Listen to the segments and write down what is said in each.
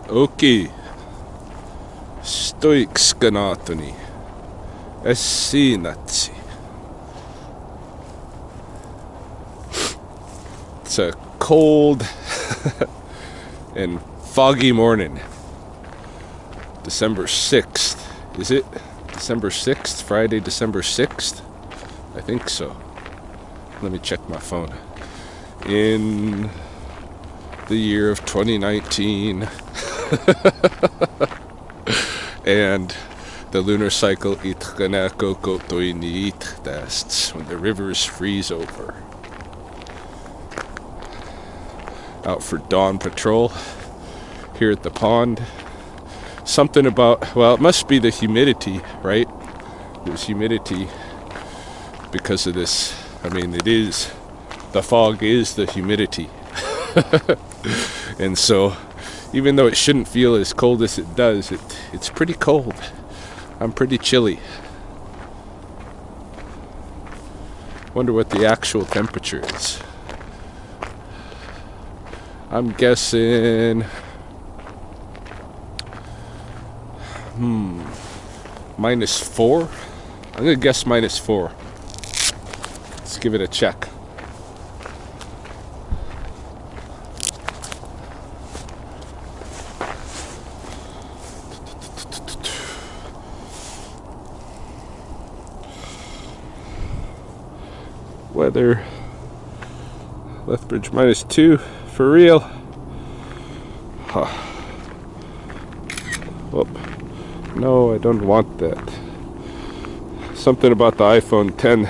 OK. Stoics ka na後に SC なっち. It's a cold and foggy morning. December 6th. Is it December 6th? Friday, December 6th? I think so. Let me check my phone. In the year of 2019. And the lunar cycle that's when the rivers freeze over. Out for dawn patrol here at the pond. Something about, well, it must be the humidity, right? There's humidity because of this. I mean, it is, the fog is the humidity. And so even though it shouldn't feel as cold as it does, it's pretty cold. I'm pretty chilly. Wonder what the actual temperature is. I'm guessing -4. I'm gonna guess -4. Let's give it a check. Weather, Lethbridge -2 for real. Huh. Oh, no, I don't want that. Something about the iPhone 10.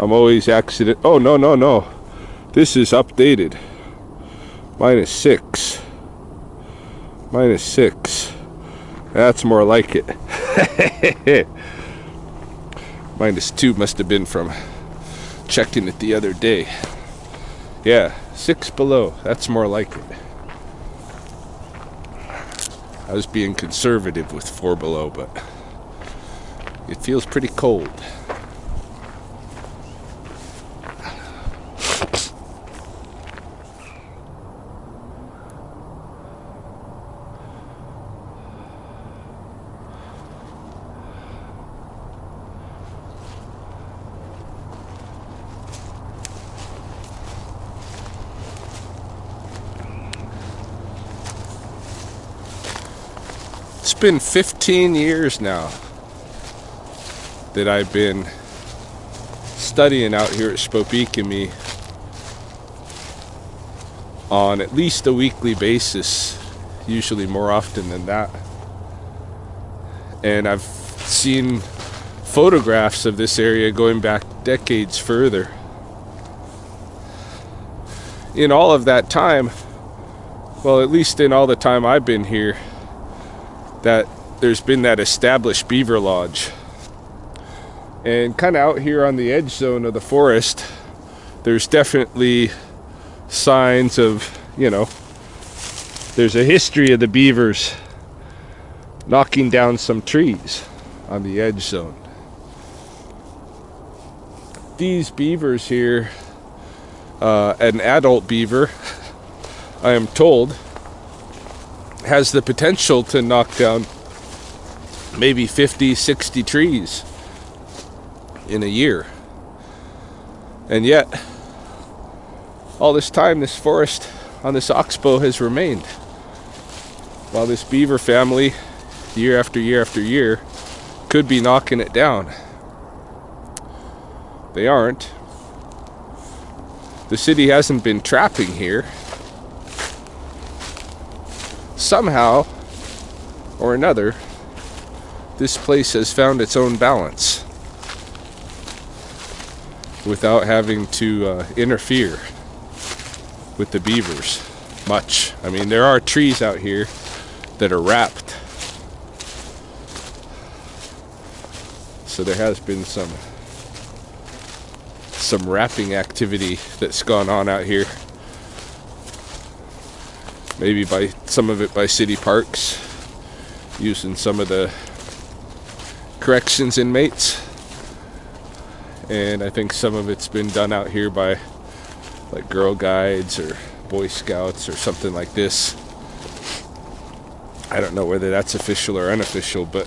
I'm always accident. Oh, no. This is updated. -6. -6. That's more like it. -2 must have been from checking it the other day. Yeah, 6 below. That's more like it. I was being conservative with 4 below, but it feels pretty cold. It's been 15 years now that I've been studying out here at Spokane on at least a weekly basis, usually more often than that. And I've seen photographs of this area going back decades further. In all of that time, well, at least in all the time I've been here, that there's been that established beaver lodge. And kind of out here on the edge zone of the forest, there's definitely signs of, there's a history of the beavers knocking down some trees on the edge zone. These beavers here, an adult beaver, I am told, has the potential to knock down maybe 50, 60 trees in a year. And yet, all this time, this forest on this oxbow has remained. While this beaver family, year after year after year, could be knocking it down. They aren't. The city hasn't been trapping here. Somehow or another, this place has found its own balance without having to interfere with the beavers much. I mean, there are trees out here that are wrapped, so there has been some wrapping activity that's gone on out here. Maybe by some of it by city parks, using some of the corrections inmates. And I think some of it's been done out here by like Girl Guides or Boy Scouts or something like this. I don't know whether that's official or unofficial, but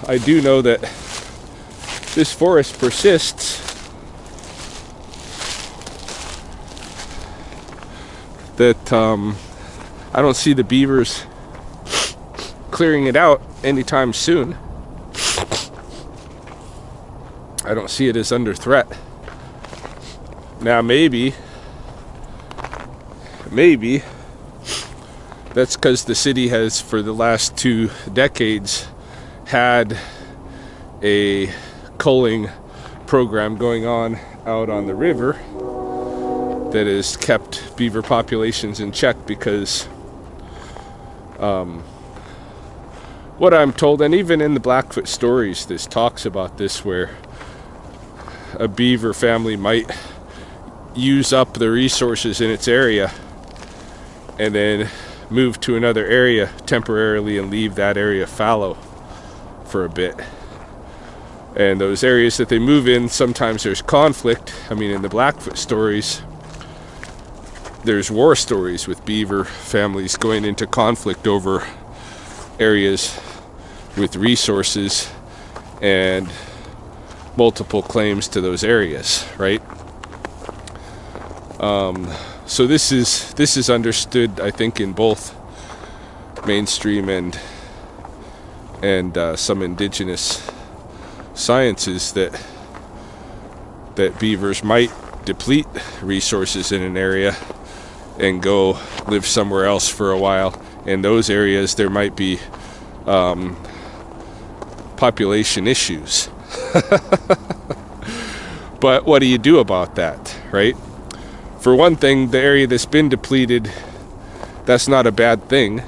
I do know that this forest persists. That I don't see the beavers clearing it out anytime soon. I don't see it as under threat. Now maybe that's because the city has, for the last 2 decades, had a culling program going on out on the river that has kept beaver populations in check, because what I'm told, and even in the Blackfoot stories, this talks about this, where a beaver family might use up the resources in its area and then move to another area temporarily and leave that area fallow for a bit. And those areas that they move in, sometimes there's conflict. I mean, in the Blackfoot stories, there's war stories with beaver families going into conflict over areas with resources and multiple claims to those areas, right? So this is understood, I think, in both mainstream and some indigenous sciences, that beavers might deplete resources in an area and go live somewhere else for a while. In those areas, there might be population issues. But what do you do about that, right? For one thing, the area that's been depleted, that's not a bad thing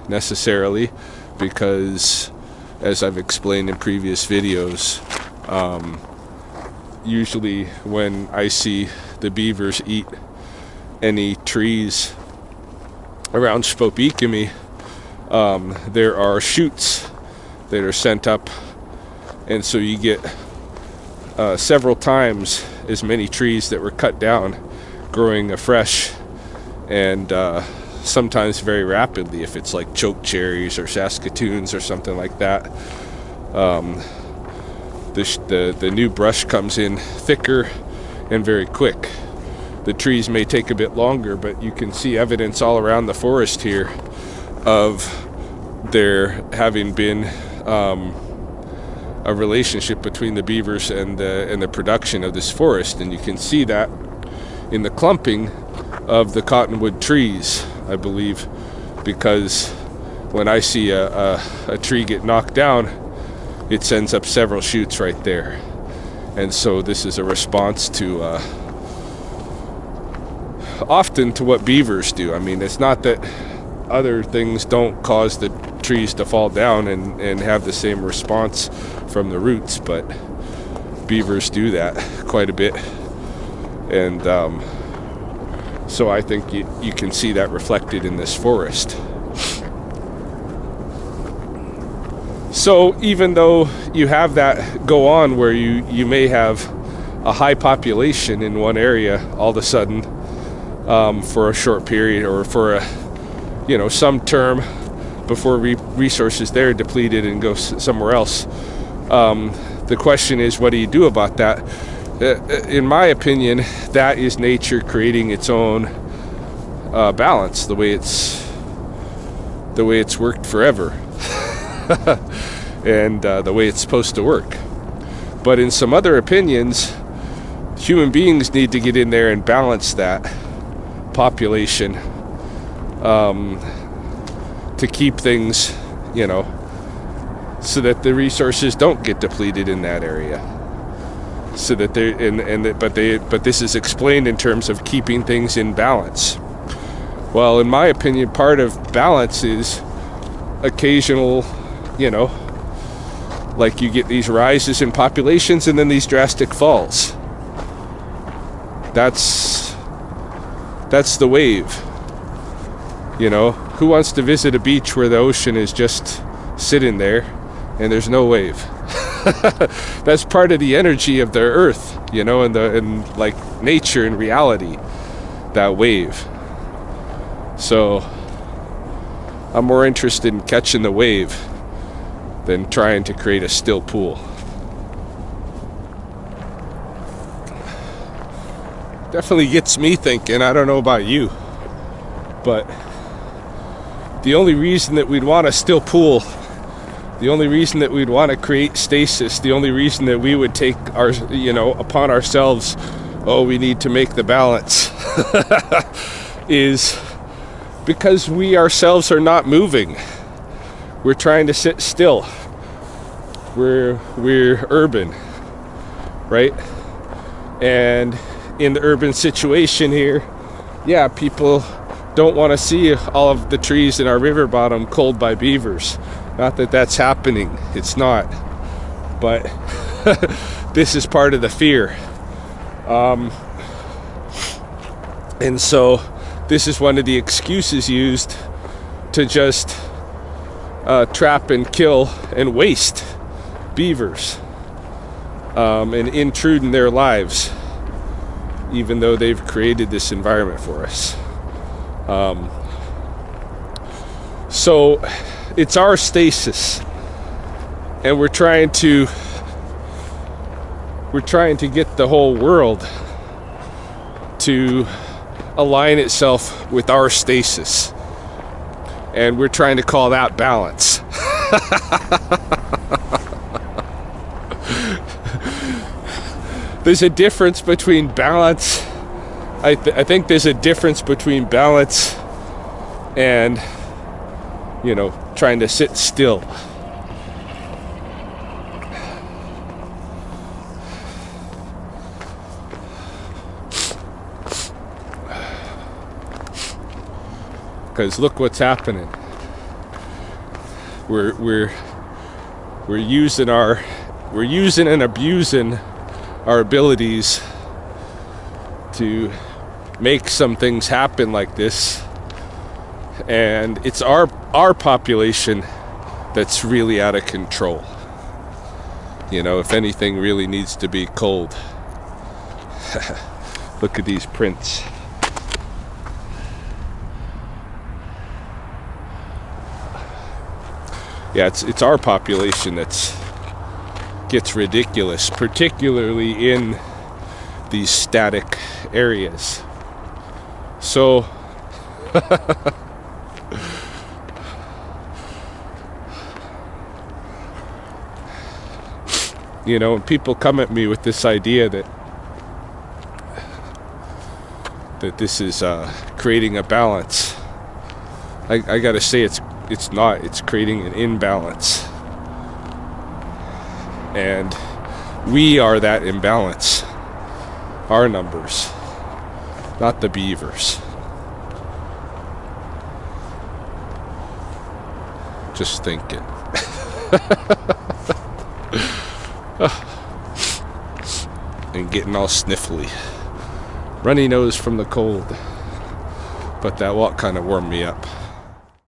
necessarily, because, as I've explained in previous videos, usually when I see the beavers eat any trees around Spokane, there are shoots that are sent up, and so you get several times as many trees that were cut down growing afresh, and sometimes very rapidly if it's like choke cherries or Saskatoons or something like that. The new brush comes in thicker and very quick. The trees may take a bit longer, but you can see evidence all around the forest here of there having been a relationship between the beavers and the production of this forest, and you can see that in the clumping of the cottonwood trees, I believe, because when I see a tree get knocked down, it sends up several shoots right there. And so this is a response to often to what beavers do. I mean, it's not that other things don't cause the trees to fall down and have the same response from the roots, but beavers do that quite a bit. And so I think you can see that reflected in this forest. So even though you have that go on, where you may have a high population in one area all of a sudden, for a short period, or for some term before resources there are depleted and go somewhere else, the question is, what do you do about that? In my opinion, that is nature creating its own balance, the way it's worked forever, and the way it's supposed to work. But in some other opinions, human beings need to get in there and balance that population, to keep things, so that the resources don't get depleted in that area. So that but this is explained in terms of keeping things in balance. Well, in my opinion, part of balance is occasional, like you get these rises in populations and then these drastic falls. That's the wave. Who wants to visit a beach where the ocean is just sitting there and there's no wave? That's part of the energy of the earth, and like nature and reality, that wave. So I'm more interested in catching the wave than trying to create a still pool. Definitely gets me thinking. I don't know about you, but the only reason that we'd want a still pool, the only reason that we'd want to create stasis, the only reason that we would take our, upon ourselves, oh, we need to make the balance, is because we ourselves are not moving. We're trying to sit still. We're urban, right? And in the urban situation here, yeah, people don't want to see all of the trees in our river bottom culled by beavers. Not that that's happening, it's not. But this is part of the fear. And so this is one of the excuses used to just trap and kill and waste beavers and intrude in their lives, even though they've created this environment for us. So it's our stasis, and we're trying to get the whole world to align itself with our stasis, and we're trying to call that balance. There's a difference between balance. I think there's a difference between balance and, trying to sit still. Because look what's happening. We're using and abusing our abilities to make some things happen like this, and it's our population that's really out of control. If anything really needs to be culled. Look at these prints. Yeah, it's our population that gets ridiculous, particularly in these static areas. So people come at me with this idea that this is creating a balance. I gotta say it's not. It's creating an imbalance, and we are that imbalance. Our numbers, not the beavers. Just thinking. And getting all sniffly. Runny nose from the cold. But that walk kind of warmed me up.